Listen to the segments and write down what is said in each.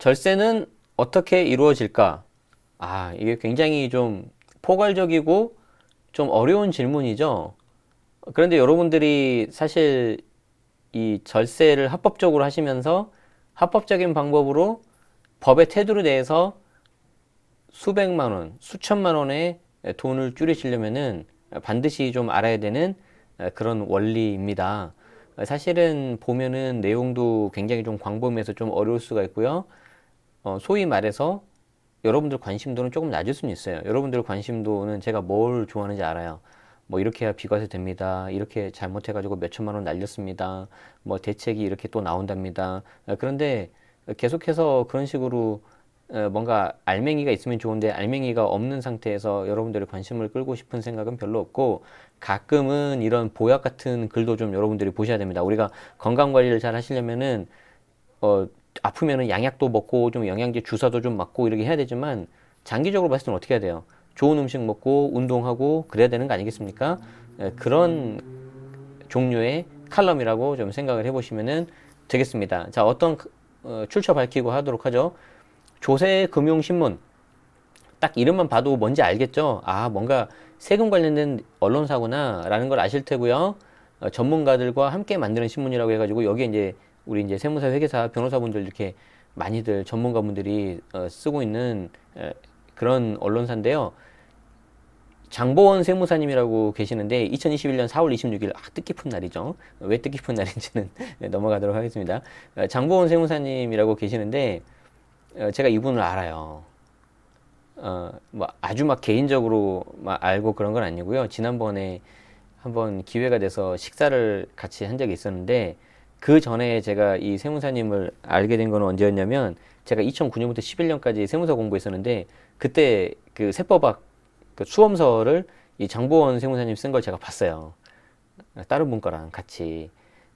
절세는 어떻게 이루어질까? 이게 굉장히 좀 포괄적이고 좀 어려운 질문이죠. 그런데 여러분들이 사실 이 절세를 합법적으로 하시면서 합법적인 방법으로 법의 테두리 내에서 수백만 원, 수천만 원의 돈을 줄이시려면은 반드시 좀 알아야 되는 그런 원리입니다. 사실은 보면은 내용도 굉장히 좀 광범위해서 좀 어려울 수가 있고요. 소위 말해서 여러분들 관심도는 조금 낮을 수는 있어요. 여러분들 관심도는 제가 뭘 좋아하는지 알아요. 뭐 이렇게 해야 비과세 됩니다. 이렇게 잘못해가지고 몇 천만 원 날렸습니다. 뭐 대책이 이렇게 또 나온답니다. 그런데 계속해서 그런 식으로 뭔가 알맹이가 있으면 좋은데 알맹이가 없는 상태에서 여러분들의 관심을 끌고 싶은 생각은 별로 없고, 가끔은 이런 보약 같은 글도 좀 여러분들이 보셔야 됩니다. 우리가 건강 관리를 잘 하시려면은 어, 아프면은 양약도 먹고 좀 영양제 주사도 좀 맞고 이렇게 해야 되지만, 장기적으로 봤을 때는 어떻게 해야 돼요? 좋은 음식 먹고 운동하고 그래야 되는 거 아니겠습니까? 그런 종류의 칼럼이라고 좀 생각을 해보시면 되겠습니다. 자, 어떤 출처 밝히고 하도록 하죠. 조세금융신문, 딱 이름만 봐도 뭔지 알겠죠? 뭔가 세금 관련된 언론사구나 라는 걸 아실 테고요. 전문가들과 함께 만드는 신문이라고 해가지고 여기에 이제 우리 이제 세무사, 회계사, 변호사분들 이렇게 많이들 전문가분들이 쓰고 있는 그런 언론사인데요. 장보원 세무사님이라고 계시는데 2021년 4월 26일, 뜻깊은 날이죠. 왜 뜻깊은 날인지는 넘어가도록 하겠습니다. 장보원 세무사님이라고 계시는데 제가 이분을 알아요. 뭐 아주 막 개인적으로 막 알고 그런 건 아니고요. 지난번에 한번 기회가 돼서 식사를 같이 한 적이 있었는데, 그 전에 제가 이 세무사님을 알게 된 건 언제였냐면, 제가 2009년부터 11년까지 세무사 공부했었는데, 그때 그 세법학 그 수험서를 이 장보원 세무사님 쓴 걸 제가 봤어요. 다른 분 거랑 같이.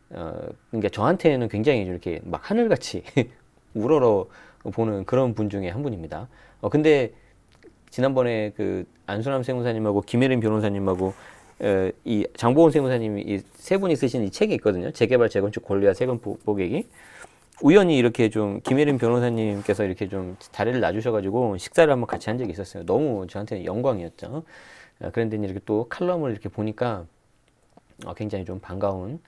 그러니까 저한테는 굉장히 이렇게 막 하늘같이 우러러 보는 그런 분 중에 한 분입니다. 근데 지난번에 그 안수남 세무사님하고 김혜린 변호사님하고 이 장보원 세무사님이 이 세 분이 쓰신 이 책이 있거든요. 재개발 재건축 권리와 세금 보객이. 우연히 이렇게 좀 김혜린 변호사님께서 이렇게 좀 자리를 놔주셔가지고 식사를 한번 같이 한 적이 있었어요. 너무 저한테는 영광이었죠. 그런데 이렇게 또 칼럼을 이렇게 보니까 굉장히 좀 반가운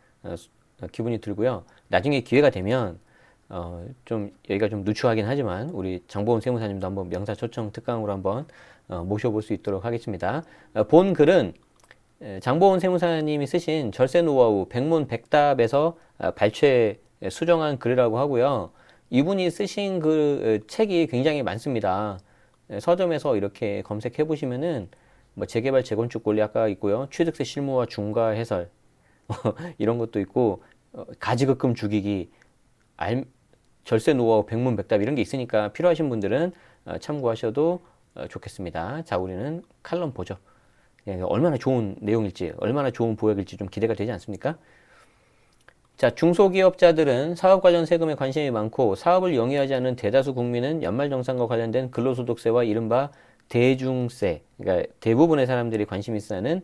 기분이 들고요. 나중에 기회가 되면 좀 여기가 좀 누추하긴 하지만 우리 장보원 세무사님도 한번 명사초청 특강으로 한번 모셔볼 수 있도록 하겠습니다. 본 글은 장보원 세무사님이 쓰신 절세 노하우 백문백답에서 발췌 수정한 글이라고 하고요. 이분이 쓰신 그 책이 굉장히 많습니다. 서점에서 이렇게 검색해 보시면은 뭐 재개발 재건축 권리 아까 있고요. 취득세 실무와 중과 해설 이런 것도 있고, 가지급금 죽이기, 절세 노하우 백문백답 이런 게 있으니까 필요하신 분들은 참고하셔도 좋겠습니다. 자, 우리는 칼럼 보죠. 얼마나 좋은 내용일지, 얼마나 좋은 보약일지 좀 기대가 되지 않습니까? 자, 중소기업자들은 사업 관련 세금에 관심이 많고, 사업을 영위하지 않는 대다수 국민은 연말정산과 관련된 근로소득세와 이른바 대중세, 그러니까 대부분의 사람들이 관심 있어 하는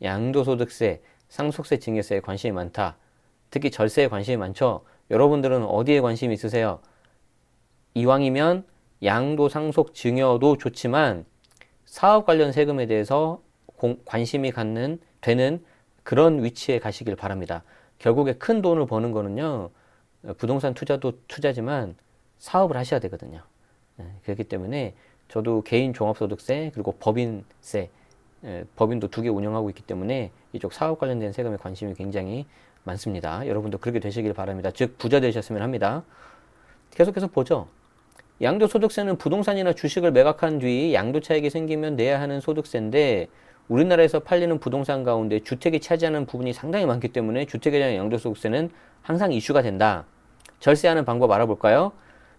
양도소득세, 상속세, 증여세에 관심이 많다. 특히 절세에 관심이 많죠. 여러분들은 어디에 관심이 있으세요? 이왕이면 양도, 상속, 증여도 좋지만 사업 관련 세금에 대해서 관심이 되는 그런 위치에 가시길 바랍니다. 결국에 큰 돈을 버는 거는요, 부동산 투자도 투자지만 사업을 하셔야 되거든요. 그렇기 때문에 저도 개인 종합소득세 그리고 법인세, 법인도 2개 운영하고 있기 때문에 이쪽 사업 관련된 세금에 관심이 굉장히 많습니다. 여러분도 그렇게 되시길 바랍니다. 즉 부자 되셨으면 합니다. 계속해서 보죠. 양도소득세는 부동산이나 주식을 매각한 뒤 양도 차익이 생기면 내야 하는 소득세인데, 우리나라에서 팔리는 부동산 가운데 주택이 차지하는 부분이 상당히 많기 때문에 주택에 대한 양도소득세는 항상 이슈가 된다. 절세하는 방법 알아볼까요?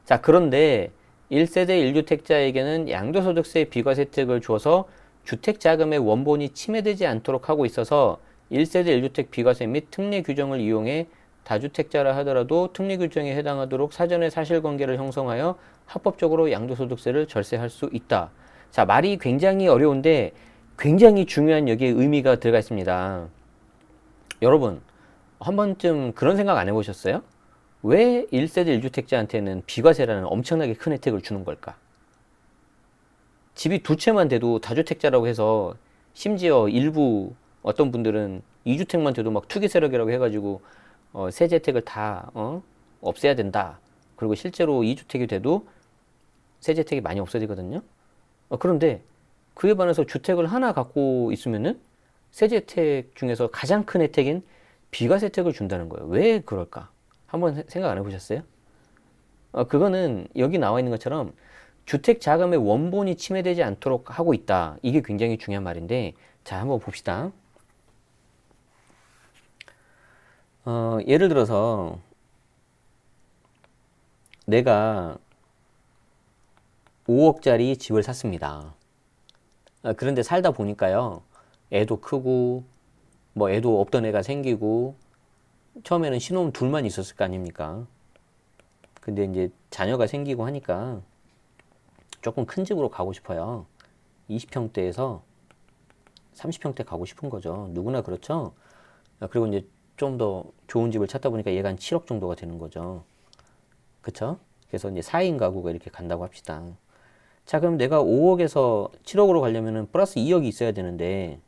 자, 그런데 1세대 1주택자에게는 양도소득세 비과세 혜택을 줘서 주택자금의 원본이 침해되지 않도록 하고 있어서 1세대 1주택 비과세 및 특례 규정을 이용해 다주택자라 하더라도 특례 규정에 해당하도록 사전에 사실관계를 형성하여 합법적으로 양도소득세를 절세할 수 있다. 자, 말이 굉장히 어려운데 굉장히 중요한 여기에 의미가 들어가 있습니다. 여러분, 한 번쯤 그런 생각 안 해보셨어요? 왜 1세대 1주택자한테는 비과세라는 엄청나게 큰 혜택을 주는 걸까? 집이 두 채만 돼도 다주택자라고 해서 심지어 일부 어떤 분들은 2주택만 돼도 막 투기 세력이라고 해가지고 세제 혜택을 다 없애야 된다. 그리고 실제로 2주택이 돼도 세제 혜택이 많이 없어지거든요. 그런데 그에 반해서 주택을 하나 갖고 있으면은 세제 혜택 중에서 가장 큰 혜택인 비과세 혜택을 준다는 거예요. 왜 그럴까? 한번 생각 안 해보셨어요? 그거는 여기 나와 있는 것처럼 주택 자금의 원본이 침해되지 않도록 하고 있다. 이게 굉장히 중요한 말인데, 자, 한번 봅시다. 예를 들어서 내가 5억짜리 집을 샀습니다. 그런데 살다 보니까요, 애도 크고, 뭐 애도 없던 애가 생기고, 처음에는 신혼 둘만 있었을 거 아닙니까? 근데 이제 자녀가 생기고 하니까 조금 큰 집으로 가고 싶어요. 20평대에서 30평대 가고 싶은 거죠. 누구나 그렇죠. 그리고 이제 좀 더 좋은 집을 찾다 보니까 얘가 한 7억 정도가 되는 거죠. 그쵸? 그래서 이제 4인 가구가 이렇게 간다고 합시다. 자, 그럼 내가 5억에서 7억으로 가려면은 플러스 2억이 있어야 되는데,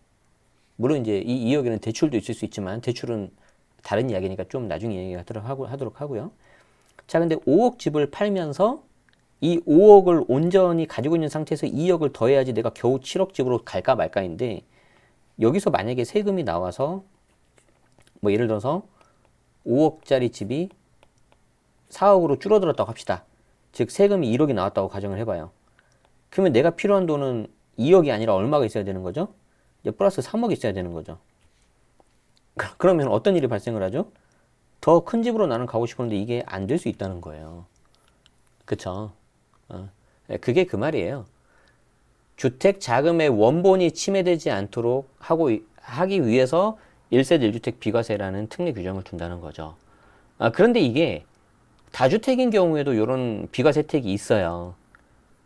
물론 이제 이 2억에는 대출도 있을 수 있지만, 대출은 다른 이야기니까 좀 나중에 얘기하도록 하고요. 자, 근데 5억 집을 팔면서 이 5억을 온전히 가지고 있는 상태에서 2억을 더해야지 내가 겨우 7억 집으로 갈까 말까인데, 여기서 만약에 세금이 나와서 뭐 예를 들어서 5억짜리 집이 4억으로 줄어들었다고 합시다. 즉 세금이 1억이 나왔다고 가정을 해봐요. 그러면 내가 필요한 돈은 2억이 아니라 얼마가 있어야 되는 거죠? 이제 플러스 3억이 있어야 되는 거죠. 그러면 어떤 일이 발생을 하죠? 더 큰 집으로 나는 가고 싶은데 이게 안 될 수 있다는 거예요. 그쵸? 그게 그 말이에요. 주택 자금의 원본이 침해되지 않도록 하기 위해서 1세대 1주택 비과세라는 특례 규정을 둔다는 거죠. 그런데 이게 다주택인 경우에도 이런 비과세 혜택이 있어요.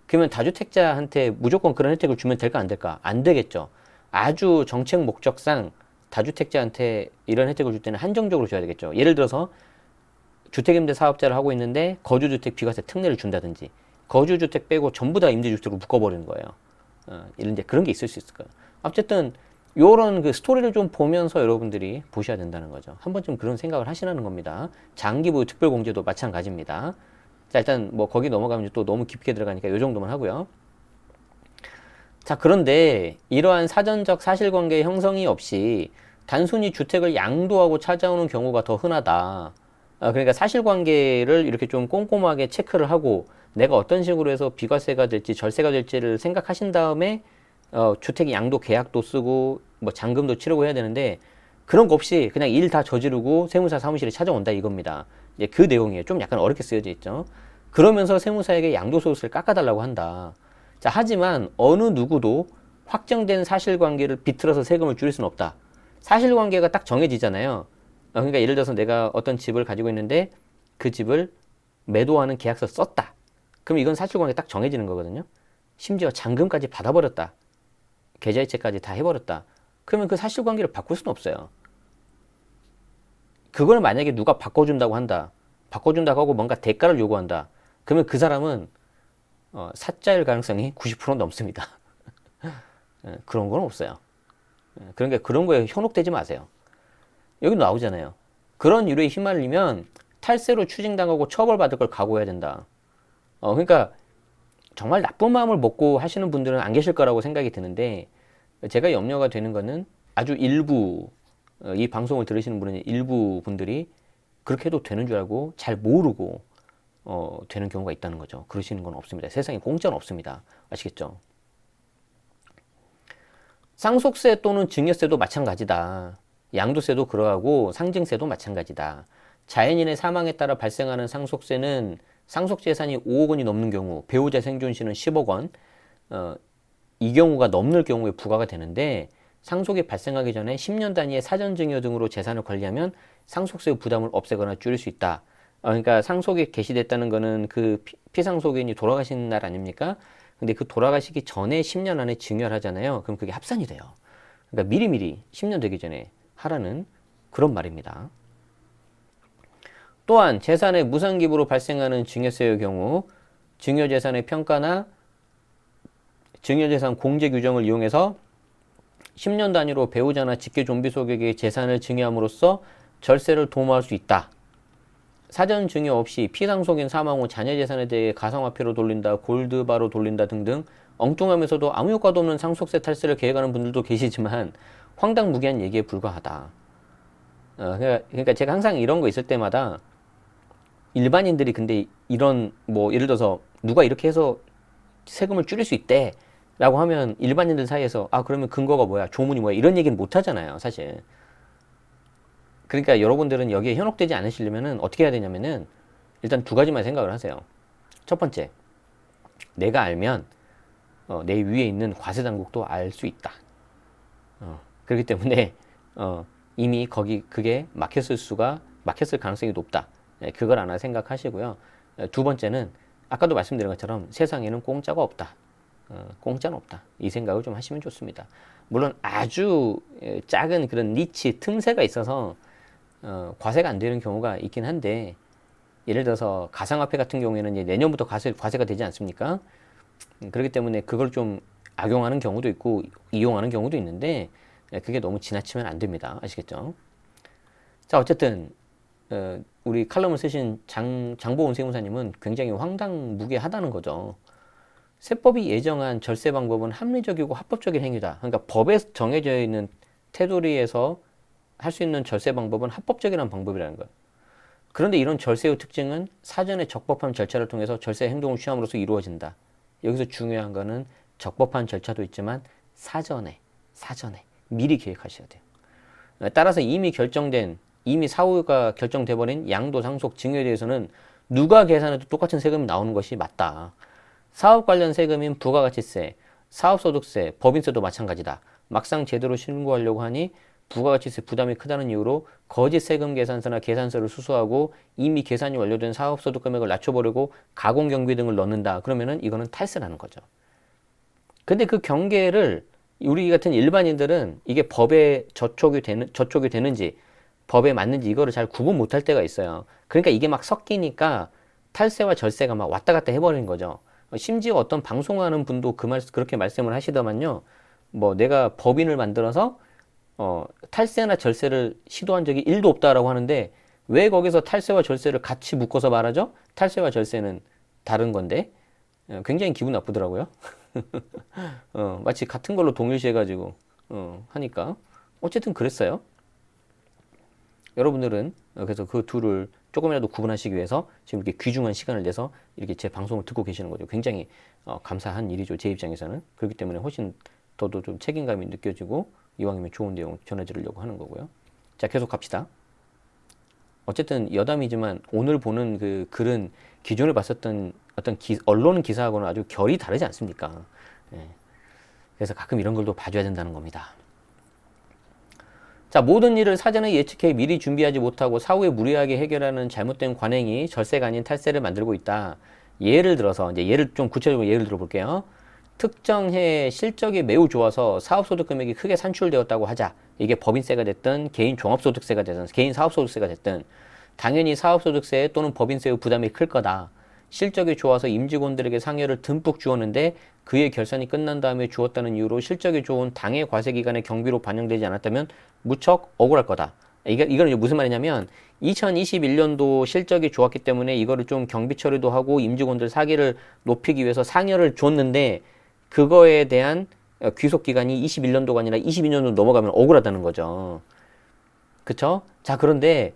그러면 다주택자한테 무조건 그런 혜택을 주면 될까 안 될까? 안 되겠죠. 아주 정책 목적상 다주택자한테 이런 혜택을 줄 때는 한정적으로 줘야 되겠죠. 예를 들어서 주택임대 사업자를 하고 있는데 거주주택 비과세 특례를 준다든지, 거주주택 빼고 전부 다 임대주택으로 묶어버리는 거예요. 이런 그런 게 있을 수 있을 거예요. 어쨌든 요런 그 스토리를 좀 보면서 여러분들이 보셔야 된다는 거죠. 한 번쯤 그런 생각을 하시라는 겁니다. 장기보유 특별공제도 마찬가지입니다. 자, 일단 뭐 거기 넘어가면 또 너무 깊게 들어가니까 요 정도만 하고요. 자, 그런데 이러한 사전적 사실관계 형성이 없이 단순히 주택을 양도하고 찾아오는 경우가 더 흔하다. 그러니까 사실관계를 이렇게 좀 꼼꼼하게 체크를 하고 내가 어떤 식으로 해서 비과세가 될지 절세가 될지를 생각하신 다음에 주택 양도 계약도 쓰고 뭐 잔금도 치르고 해야 되는데, 그런 거 없이 그냥 일 다 저지르고 세무사 사무실에 찾아온다 이겁니다. 이제 그 내용이에요. 좀 약간 어렵게 쓰여져 있죠. 그러면서 세무사에게 양도소득세를 깎아달라고 한다. 자, 하지만 어느 누구도 확정된 사실관계를 비틀어서 세금을 줄일 수는 없다. 사실관계가 딱 정해지잖아요. 그러니까 예를 들어서 내가 어떤 집을 가지고 있는데 그 집을 매도하는 계약서 썼다. 그럼 이건 사실관계 딱 정해지는 거거든요. 심지어 잔금까지 받아버렸다. 계좌이체까지 다 해버렸다. 그러면 그 사실관계를 바꿀 수는 없어요. 그걸 만약에 누가 바꿔준다고 한다. 바꿔준다고 하고 뭔가 대가를 요구한다. 그러면 그 사람은 사짜일 가능성이 90% 넘습니다. 그런 건 없어요. 그러니까 그런 거에 현혹되지 마세요. 여기 나오잖아요. 그런 유료에 휘말리면 탈세로 추징당하고 처벌받을 걸 각오해야 된다. 그러니까 정말 나쁜 마음을 먹고 하시는 분들은 안 계실 거라고 생각이 드는데, 제가 염려가 되는 거는 아주 일부, 이 방송을 들으시는 분은 일부 분들이 그렇게 해도 되는 줄 알고 잘 모르고 되는 경우가 있다는 거죠. 그러시는 건 없습니다. 세상에 공짜는 없습니다. 아시겠죠? 상속세 또는 증여세도 마찬가지다. 양도세도 그러하고 상증세도 마찬가지다. 자연인의 사망에 따라 발생하는 상속세는 상속재산이 5억 원이 넘는 경우, 배우자 생존시는 10억 원, 이 경우가 넘는 경우에 부과가 되는데, 상속이 발생하기 전에 10년 단위의 사전증여 등으로 재산을 관리하면 상속세 부담을 없애거나 줄일 수 있다. 그러니까 상속이 개시됐다는 거는 그 피상속인이 돌아가신 날 아닙니까? 근데 그 돌아가시기 전에 10년 안에 증여를 하잖아요. 그럼 그게 합산이 돼요. 그러니까 미리미리 10년 되기 전에 하라는 그런 말입니다. 또한 재산의 무상기부로 발생하는 증여세의 경우 증여재산의 평가나 증여재산 공제 규정을 이용해서 10년 단위로 배우자나 직계 좀비 소득의 재산을 증여함으로써 절세를 도모할 수 있다. 사전 증여 없이 피상속인 사망 후 자녀 재산에 대해 가상화폐로 돌린다, 골드바로 돌린다 등등 엉뚱하면서도 아무 효과도 없는 상속세 탈세를 계획하는 분들도 계시지만 황당무계한 얘기에 불과하다. 그러니까 제가 항상 이런 거 있을 때마다 일반인들이 근데 이런 뭐 예를 들어서 누가 이렇게 해서 세금을 줄일 수 있대 라고 하면 일반인들 사이에서 아 그러면 근거가 뭐야 조문이 뭐야 이런 얘기는 못 하잖아요 사실. 그러니까 여러분들은 여기에 현혹되지 않으시려면 어떻게 해야 되냐면은 일단 두 가지만 생각을 하세요. 첫 번째, 내가 알면 내 위에 있는 과세당국도 알 수 있다. 그렇기 때문에 이미 그게 막혔을 가능성이 높다. 그걸 하나 생각하시고요. 두 번째는 아까도 말씀드린 것처럼 세상에는 공짜가 없다. 공짜는 없다. 이 생각을 좀 하시면 좋습니다. 물론 아주 작은 그런 니치 틈새가 있어서 과세가 안 되는 경우가 있긴 한데 예를 들어서 가상화폐 같은 경우에는 이제 내년부터 과세가 되지 않습니까? 그렇기 때문에 그걸 좀 악용하는 경우도 있고 이용하는 경우도 있는데 그게 너무 지나치면 안 됩니다. 아시겠죠? 자, 어쨌든 우리 칼럼을 쓰신 장보은 세무사님은 굉장히 황당무계하다는 거죠. 세법이 예정한 절세 방법은 합리적이고 합법적인 행위다. 그러니까 법에 정해져 있는 테두리에서 할 수 있는 절세 방법은 합법적이라는 방법이라는 거예요. 그런데 이런 절세의 특징은 사전에 적법한 절차를 통해서 절세 행동을 취함으로써 이루어진다. 여기서 중요한 거는 적법한 절차도 있지만 사전에 미리 계획하셔야 돼요. 따라서 이미 사후가 결정돼 버린 양도 상속 증여에 대해서는 누가 계산해도 똑같은 세금이 나오는 것이 맞다. 사업 관련 세금인 부가가치세, 사업소득세, 법인세도 마찬가지다. 막상 제대로 신고하려고 하니 부가가치세 부담이 크다는 이유로 거짓 세금 계산서나 계산서를 수수하고 이미 계산이 완료된 사업소득 금액을 낮춰버리고 가공경비 등을 넣는다. 그러면은 이거는 탈세라는 거죠. 근데 그 경계를 우리 같은 일반인들은 이게 법에 저촉이 되는지 법에 맞는지 이거를 잘 구분 못할 때가 있어요. 그러니까 이게 막 섞이니까 탈세와 절세가 막 왔다 갔다 해버리는 거죠. 심지어 어떤 방송하는 분도 그렇게 말씀을 하시더만요. 뭐 내가 법인을 만들어서 탈세나 절세를 시도한 적이 1도 없다라고 하는데 왜 거기서 탈세와 절세를 같이 묶어서 말하죠? 탈세와 절세는 다른 건데 굉장히 기분 나쁘더라고요. 마치 같은 걸로 동일시해가지고 하니까 어쨌든 그랬어요. 여러분들은 그래서 그 둘을 조금이라도 구분하시기 위해서 지금 이렇게 귀중한 시간을 내서 이렇게 제 방송을 듣고 계시는 거죠. 굉장히 감사한 일이죠. 제 입장에서는. 그렇기 때문에 훨씬 더도 좀 책임감이 느껴지고 이왕이면 좋은 내용 전해드리려고 하는 거고요. 자, 계속 갑시다. 어쨌든 여담이지만 오늘 보는 그 글은 기존에 봤었던 어떤 언론 기사하고는 아주 결이 다르지 않습니까? 예. 그래서 가끔 이런 걸도 봐줘야 된다는 겁니다. 자, 모든 일을 사전에 예측해 미리 준비하지 못하고 사후에 무리하게 해결하는 잘못된 관행이 절세가 아닌 탈세를 만들고 있다. 예를 들어서 이제 좀 구체적으로 예를 들어볼게요. 특정 해의 실적이 매우 좋아서 사업소득 금액이 크게 산출되었다고 하자. 이게 법인세가 됐든 개인 종합소득세가 됐든 개인 사업소득세가 됐든 당연히 사업소득세 또는 법인세의 부담이 클 거다. 실적이 좋아서 임직원들에게 상여를 듬뿍 주었는데 그의 결산이 끝난 다음에 주었다는 이유로 실적이 좋은 당해 과세기간의 경비로 반영되지 않았다면 무척 억울할 거다. 이거는 무슨 말이냐면 2021년도 실적이 좋았기 때문에 이거를 좀 경비 처리도 하고 임직원들 사기를 높이기 위해서 상여를 줬는데 그거에 대한 귀속 기간이 21년도가 아니라 22년도 넘어가면 억울하다는 거죠. 그쵸? 자, 그런데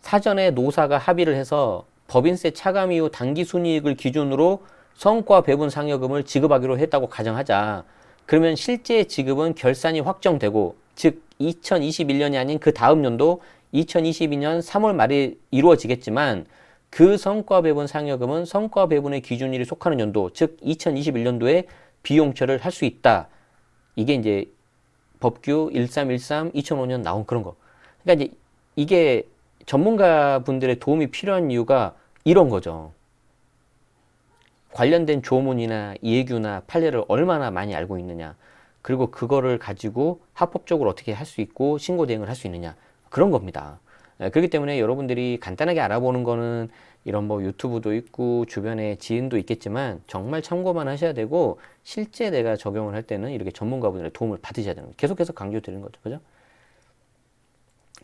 사전에 노사가 합의를 해서 법인세 차감 이후 당기 순이익을 기준으로 성과 배분 상여금을 지급하기로 했다고 가정하자. 그러면 실제 지급은 결산이 확정되고 즉 2021년이 아닌 그 다음 연도 2022년 3월 말에 이루어지겠지만 그 성과 배분 상여금은 성과 배분의 기준일이 속하는 연도 즉 2021년도에 비용처리를 할 수 있다. 이게 이제 법규 1313 2005년 나온 그런 거. 그러니까 이제 이게 전문가 분들의 도움이 필요한 이유가 이런 거죠. 관련된 조문이나 예규나 판례를 얼마나 많이 알고 있느냐. 그리고 그거를 가지고 합법적으로 어떻게 할 수 있고 신고 대행을 할 수 있느냐. 그런 겁니다. 그렇기 때문에 여러분들이 간단하게 알아보는 거는 이런 뭐 유튜브도 있고 주변에 지인도 있겠지만 정말 참고만 하셔야 되고 실제 내가 적용을 할 때는 이렇게 전문가분들의 도움을 받으셔야 되는 거예요. 계속해서 강조드리는 거죠. 그죠?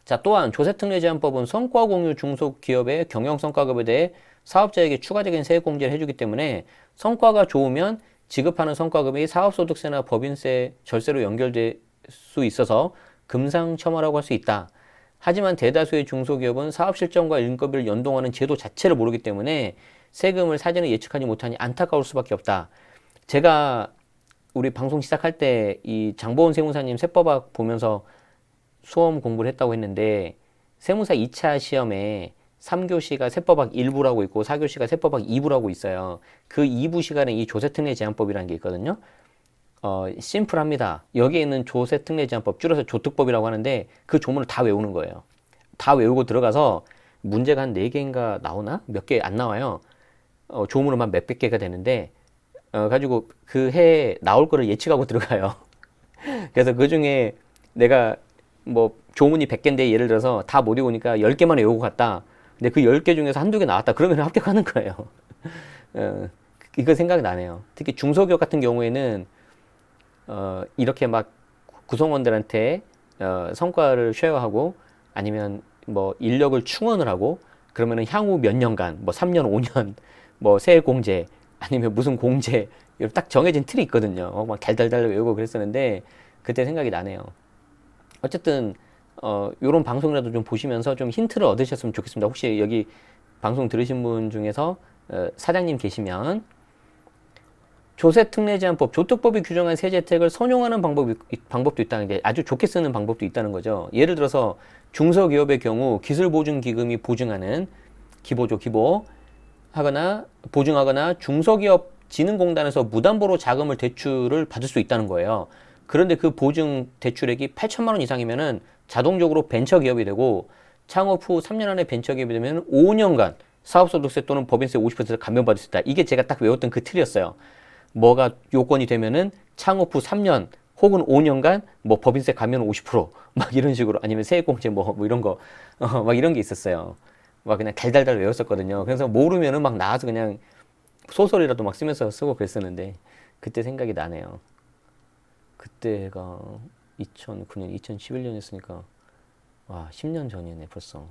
자, 또한 조세특례제한법은 성과 공유 중소기업의 경영성과급에 대해 사업자에게 추가적인 세액공제를 해주기 때문에 성과가 좋으면 지급하는 성과급이 사업소득세나 법인세, 절세로 연결될 수 있어서 금상첨화라고 할 수 있다. 하지만 대다수의 중소기업은 사업 실적과 인건비를 연동하는 제도 자체를 모르기 때문에 세금을 사전에 예측하지 못하니 안타까울 수밖에 없다. 제가 우리 방송 시작할 때 이 장보은 세무사님 세법학 보면서 수험 공부를 했다고 했는데 세무사 2차 시험에 3교시가 세법학 1부라고 있고 4교시가 세법학 2부라고 있어요. 그 2부 시간에 이 조세특례제한법이라는 게 있거든요. 심플합니다. 여기에 있는 조세특례제한법, 줄여서 조특법이라고 하는데 그 조문을 다 외우는 거예요. 다 외우고 들어가서 문제가 한 4개인가 나오나? 몇 개 안 나와요. 조문으로만 몇백 개가 되는데 가지고 그 해에 나올 거를 예측하고 들어가요. 그래서 그 중에 내가 뭐 조문이 100개인데 예를 들어서 다 못 외우니까 10개만 외우고 갔다. 근데 그 10개 중에서 한두 개 나왔다. 그러면 합격하는 거예요. 이거 생각이 나네요. 특히 중소기업 같은 경우에는 이렇게 막 구성원들한테 성과를 쉐어하고 아니면 뭐 인력을 충원을 하고 그러면은 향후 몇 년간 뭐 3년, 5년 뭐 세액공제 아니면 무슨 공제 딱 정해진 틀이 있거든요. 막 달달달 외우고 그랬었는데 그때 생각이 나네요. 어쨌든 요런 방송이라도 좀 보시면서 좀 힌트를 얻으셨으면 좋겠습니다. 혹시 여기 방송 들으신 분 중에서 사장님 계시면 조세특례제한법, 조특법이 규정한 세제 혜택을 선용하는 방법도 있다는 게 아주 좋게 쓰는 방법도 있다는 거죠. 예를 들어서 중소기업의 경우 기술보증기금이 보증하는 기보죠, 기보 하거나 보증하거나 중소기업 진흥공단에서 무담보로 자금을 대출을 받을 수 있다는 거예요. 그런데 그 보증 대출액이 8천만 원 이상이면은 자동적으로 벤처기업이 되고 창업 후 3년 안에 벤처기업이 되면 5년간 사업소득세 또는 법인세 50% 감면받을 수 있다. 이게 제가 딱 외웠던 그 틀이었어요. 뭐가 요건이 되면은 창업 후 3년 혹은 5년간 뭐 법인세 감면 50%막 이런 식으로 아니면 세액공제 뭐 이런 거 막 이런 게 있었어요. 막 그냥 달달달 외웠었거든요. 그래서 모르면은 막 나와서 그냥 소설이라도 막 쓰면서 쓰고 그랬었는데 그때 생각이 나네요. 그때가 2009년, 2011년이었으니까 와 10년 전이네 벌써.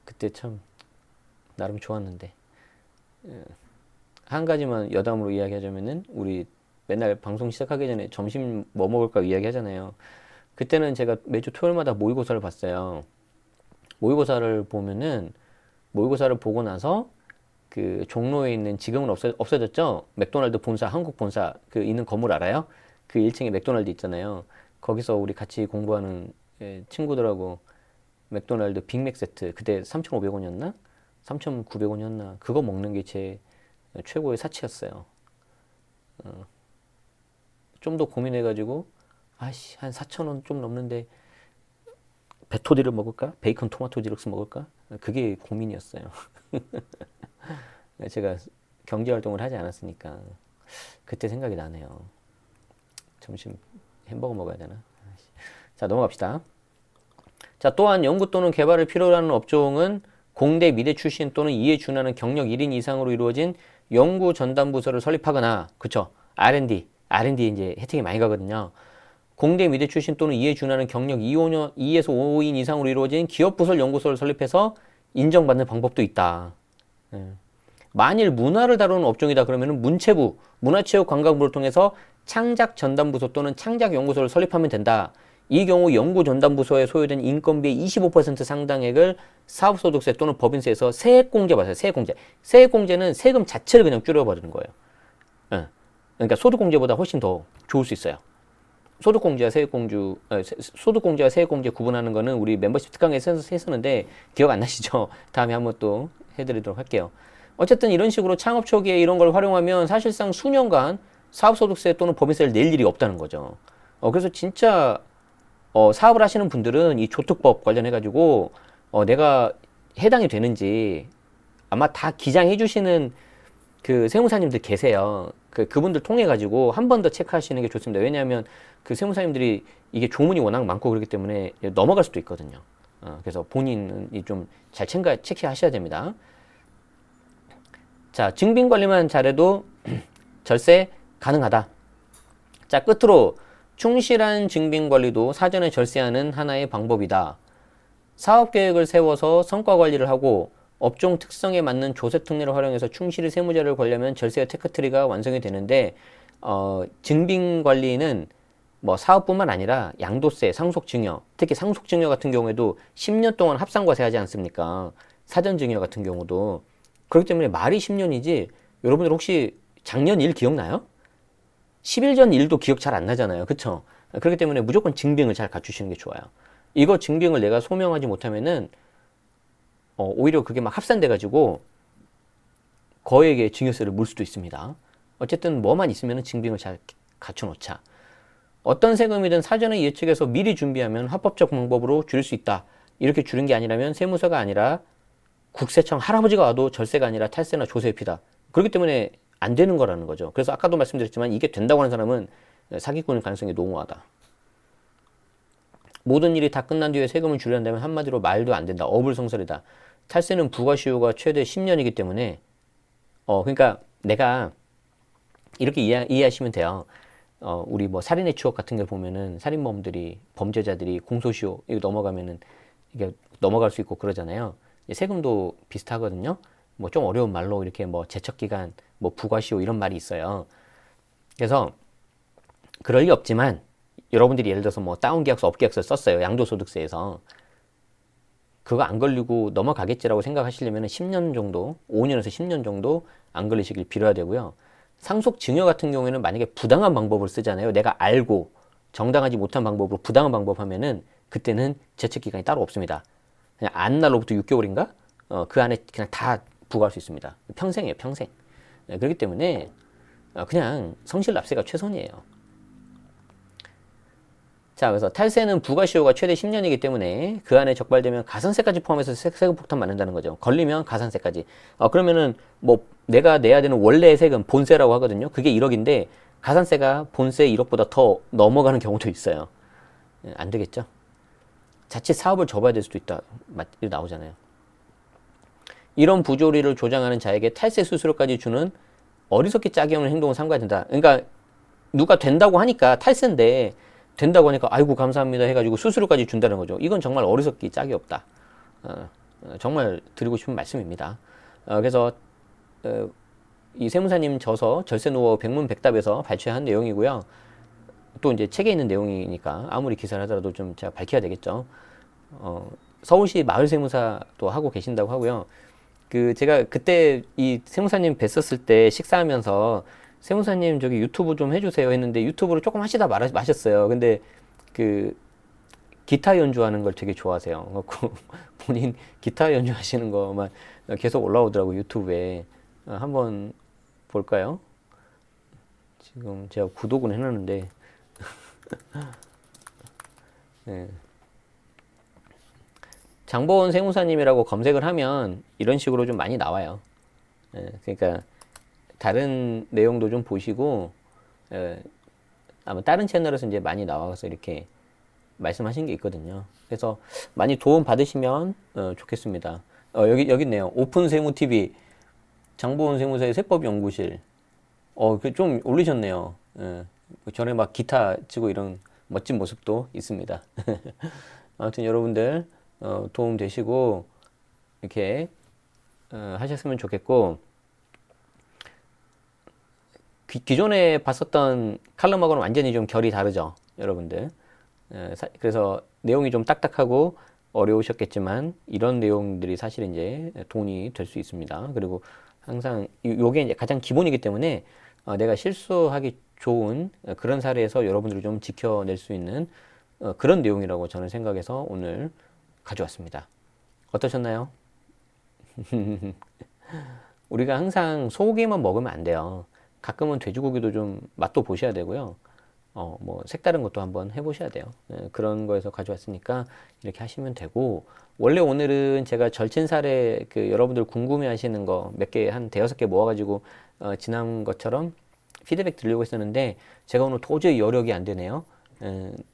그때 참 나름 좋았는데 한 가지만 여담으로 이야기하자면은 우리 맨날 방송 시작하기 전에 점심 뭐 먹을까 이야기하잖아요. 그때는 제가 매주 토요일마다 모의고사를 봤어요. 모의고사를 보면은 모의고사를 보고 나서 그 종로에 있는 지금은 없어졌죠. 맥도날드 본사, 한국 본사 그 있는 건물 알아요? 그 1층에 맥도날드 있잖아요. 거기서 우리 같이 공부하는 친구들하고 맥도날드 빅맥 세트 그때 3,500원이었나? 3,900원이었나? 그거 먹는 게 제 최고의 사치였어요. 좀 더 고민해가지고 아씨 한 4,000원 좀 넘는데 베토디를 먹을까? 베이컨 토마토 디럭스 먹을까? 그게 고민이었어요. 제가 경제활동을 하지 않았으니까 그때 생각이 나네요. 점심 햄버거 먹어야 되나? 자 넘어갑시다. 자 또한 연구 또는 개발을 필요로 하는 업종은 공대 미대 출신 또는 이에 준하는 경력 1인 이상으로 이루어진 연구 전담 부서를 설립하거나 그쵸 R&D 이제 혜택이 많이 가거든요. 공대 미대 출신 또는 이에 준하는 경력 2에서 5인 이상으로 이루어진 기업부설 연구소를 설립해서 인정받는 방법도 있다. 만일 문화를 다루는 업종이다 그러면 문체부, 문화체육관광부를 통해서 창작 전담부서 또는 창작 연구소를 설립하면 된다. 이 경우 연구 전담부서에 소요된 인건비의 25% 상당액을 사업소득세 또는 법인세에서 세액공제 받아요. 세액공제. 세액공제는 세금 자체를 그냥 줄여버리는 거예요. 그러니까 소득공제보다 훨씬 더 좋을 수 있어요. 소득공제와 세액공제 구분하는 거는 우리 멤버십 특강에서 했었는데 기억 안 나시죠? 다음에 한번 또 해드리도록 할게요. 어쨌든 이런 식으로 창업 초기에 이런 걸 활용하면 사실상 수년간 사업소득세 또는 법인세를 낼 일이 없다는 거죠. 그래서 진짜 사업을 하시는 분들은 이 조특법 관련해가지고 내가 해당이 되는지 아마 다 기장해 주시는 그 세무사님들 계세요. 그분들 통해 가지고 한 번 더 체크하시는 게 좋습니다. 왜냐하면 그 세무사님들이 이게 조문이 워낙 많고 그렇기 때문에 넘어갈 수도 있거든요. 그래서 본인이 좀 잘 체크하셔야 됩니다. 자, 증빙 관리만 잘해도 절세 가능하다. 자, 끝으로 충실한 증빙 관리도 사전에 절세하는 하나의 방법이다. 사업 계획을 세워서 성과 관리를 하고 업종 특성에 맞는 조세 특례를 활용해서 충실히 세무자를 관리하면 절세의 테크트리가 완성이 되는데, 증빙 관리는 뭐 사업뿐만 아니라 양도세, 상속증여, 특히 상속증여 같은 경우에도 10년 동안 합산과세하지 않습니까? 사전증여 같은 경우도. 그렇기 때문에 말이 10년이지, 여러분들 혹시 작년 일 기억나요? 10일 전 일도 기억 잘 안 나잖아요. 그쵸? 그렇기 때문에 무조건 증빙을 잘 갖추시는 게 좋아요. 이거 증빙을 내가 소명하지 못하면은 오히려 그게 막 합산돼가지고 거액의 증여세를 물 수도 있습니다. 어쨌든 뭐만 있으면 증빙을 잘 갖춰놓자. 어떤 세금이든 사전에 예측해서 미리 준비하면 합법적 방법으로 줄일 수 있다. 이렇게 줄인 게 아니라면 세무서가 아니라 국세청 할아버지가 와도 절세가 아니라 탈세나 조세피다. 그렇기 때문에 안 되는 거라는 거죠. 그래서 아까도 말씀드렸지만 이게 된다고 하는 사람은 사기꾼일 가능성이 농후하다. 모든 일이 다 끝난 뒤에 세금을 줄여낸다면 한마디로 말도 안 된다. 어불성설이다. 탈세는 부가시효가 최대 10년이기 때문에 그러니까 내가 이렇게 이해하시면 돼요. 우리 뭐 살인의 추억 같은 걸 보면은 살인범들이 범죄자들이 공소시효 이거 넘어가면은 이게 넘어갈 수 있고 그러잖아요. 세금도 비슷하거든요. 뭐 좀 어려운 말로 이렇게 뭐 제척기간, 뭐 부가시효 이런 말이 있어요. 그래서 그럴 리 없지만 여러분들이 예를 들어서 뭐 다운계약서, 업계약서 썼어요. 양도소득세에서. 그거 안 걸리고 넘어가겠지라고 생각하시려면 10년 정도, 5년에서 10년 정도 안 걸리시길 빌어야 되고요. 상속증여 같은 경우에는 만약에 부당한 방법을 쓰잖아요. 내가 알고 정당하지 못한 방법으로 부당한 방법 하면은 그때는 제척기간이 따로 없습니다. 그냥 안 날로부터 6개월인가? 그 안에 그냥 다 부과할 수 있습니다. 평생이에요, 평생. 그렇기 때문에 그냥 성실납세가 최선이에요. 자, 그래서 탈세는 부가시효가 최대 10년이기 때문에 그 안에 적발되면 가산세까지 포함해서 세금 폭탄 맞는다는 거죠. 걸리면 가산세까지. 그러면은 뭐 내가 내야 되는 원래 세금, 본세라고 하거든요. 그게 1억인데 가산세가 본세 1억보다 더 넘어가는 경우도 있어요. 안 되겠죠? 자칫 사업을 접어야 될 수도 있다. 나오잖아요. 이런 부조리를 조장하는 자에게 탈세 수수료까지 주는 어리석게 짝이 없는 행동을 삼가야 된다. 그러니까 누가 된다고 하니까 탈세인데 된다고 하니까 아이고 감사합니다 해가지고 수수료까지 준다는 거죠. 이건 정말 어리석기 짝이 없다. 정말 드리고 싶은 말씀입니다. 그래서 이 세무사님 저서 절세 노하우 백문백답에서 발췌한 내용이고요. 또 이제 책에 있는 내용이니까 아무리 기사를 하더라도 좀 제가 밝혀야 되겠죠. 서울시 마을세무사도 하고 계신다고 하고요. 제가 그때 이 세무사님 뵀었을 때 식사하면서 세무사님 저기 유튜브 좀 해주세요 했는데 유튜브를 조금 하시다 마셨어요. 근데 기타 연주하는 걸 되게 좋아하세요. 본인 기타 연주하시는 거만 계속 올라오더라고 유튜브에. 한번 볼까요? 지금 제가 구독은 해놨는데 네. 장보원 세무사님이라고 검색을 하면 이런 식으로 좀 많이 나와요. 그러니까 다른 내용도 좀 보시고 아마 다른 채널에서 이제 많이 나와서 이렇게 말씀하신 게 있거든요. 그래서 많이 도움 받으시면 좋겠습니다. 여기 있네요. 오픈 세무 TV 장보원 세무사의 세법 연구실. 좀 올리셨네요. 전에 막 기타 치고 이런 멋진 모습도 있습니다. 아무튼 여러분들 도움 되시고 이렇게 하셨으면 좋겠고, 기존에 봤었던 칼럼하고는 완전히 좀 결이 다르죠, 여러분들. 그래서 내용이 좀 딱딱하고 어려우셨겠지만 이런 내용들이 사실 이제 돈이 될 수 있습니다. 그리고 항상 요게 이제 가장 기본이기 때문에 내가 실수하기 좋은 그런 사례에서 여러분들이 좀 지켜낼 수 있는 그런 내용이라고 저는 생각해서 오늘 가져왔습니다. 어떠셨나요? 우리가 항상 소고기만 먹으면 안 돼요. 가끔은 돼지고기도 좀 맛도 보셔야 되고요. 뭐 색다른 것도 한번 해보셔야 돼요. 그런 거에서 가져왔으니까 이렇게 하시면 되고, 원래 오늘은 제가 절친 사례 여러분들 궁금해하시는 거 몇 개 한 대여섯 개 모아가지고 지난 것처럼 피드백 드리려고 했었는데 제가 오늘 도저히 여력이 안 되네요.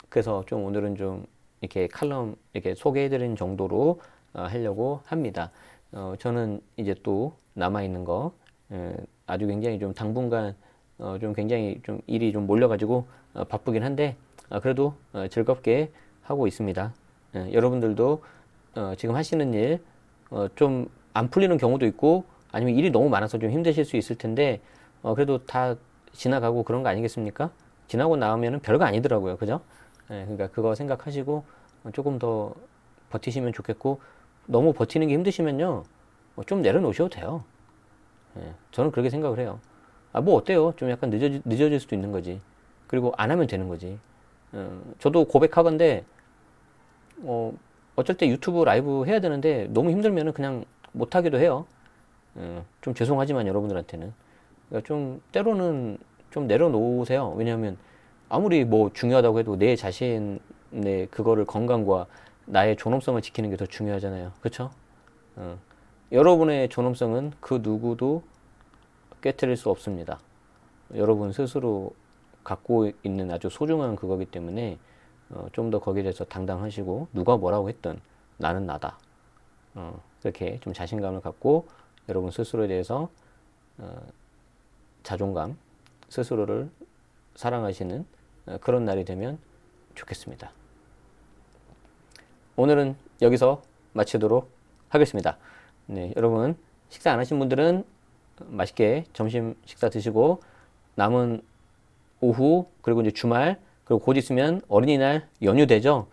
그래서 좀 오늘은 좀 이렇게 칼럼 이렇게 소개해드린 정도로 하려고 합니다. 저는 이제 또 남아있는 거 아주 굉장히 좀 당분간 좀 굉장히 좀 일이 좀 몰려가지고 바쁘긴 한데 그래도 즐겁게 하고 있습니다. 여러분들도 지금 하시는 일 좀 안 풀리는 경우도 있고 아니면 일이 너무 많아서 좀 힘드실 수 있을 텐데 그래도 다 지나가고 그런 거 아니겠습니까? 지나고 나오면은 별거 아니더라고요. 그죠? 그러니까 그거 생각하시고 조금 더 버티시면 좋겠고 너무 버티는 게 힘드시면요. 좀 내려놓으셔도 돼요. 저는 그렇게 생각을 해요. 뭐 어때요? 좀 약간 늦어질 수도 있는 거지. 그리고 안 하면 되는 거지. 저도 고백하건데 어쩔 때 유튜브 라이브 해야 되는데 너무 힘들면은 그냥 못 하기도 해요. 좀 죄송하지만 여러분들한테는. 그러니까 좀 때로는 좀 내려놓으세요. 왜냐하면 아무리 뭐 중요하다고 해도 내 자신의 그거를 건강과 나의 존엄성을 지키는 게 더 중요하잖아요. 그쵸? 여러분의 존엄성은 그 누구도 깨트릴 수 없습니다. 여러분 스스로 갖고 있는 아주 소중한 그거기 때문에 좀 더 거기에 대해서 당당하시고 누가 뭐라고 했든 나는 나다. 그렇게 좀 자신감을 갖고 여러분 스스로에 대해서 자존감, 스스로를 사랑하시는 그런 날이 되면 좋겠습니다. 오늘은 여기서 마치도록 하겠습니다. 네, 여러분 식사 안 하신 분들은 맛있게 점심 식사 드시고 남은 오후 그리고 이제 주말 그리고 곧 있으면 어린이날 연휴 되죠.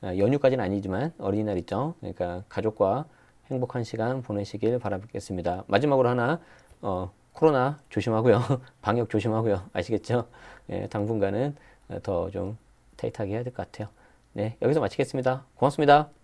연휴까지는 아니지만 어린이날 있죠. 그러니까 가족과 행복한 시간 보내시길 바라겠습니다. 마지막으로 하나 코로나 조심하고요. 방역 조심하고요. 아시겠죠? 예, 당분간은 더 좀 타이트하게 해야 될 것 같아요. 네, 여기서 마치겠습니다. 고맙습니다.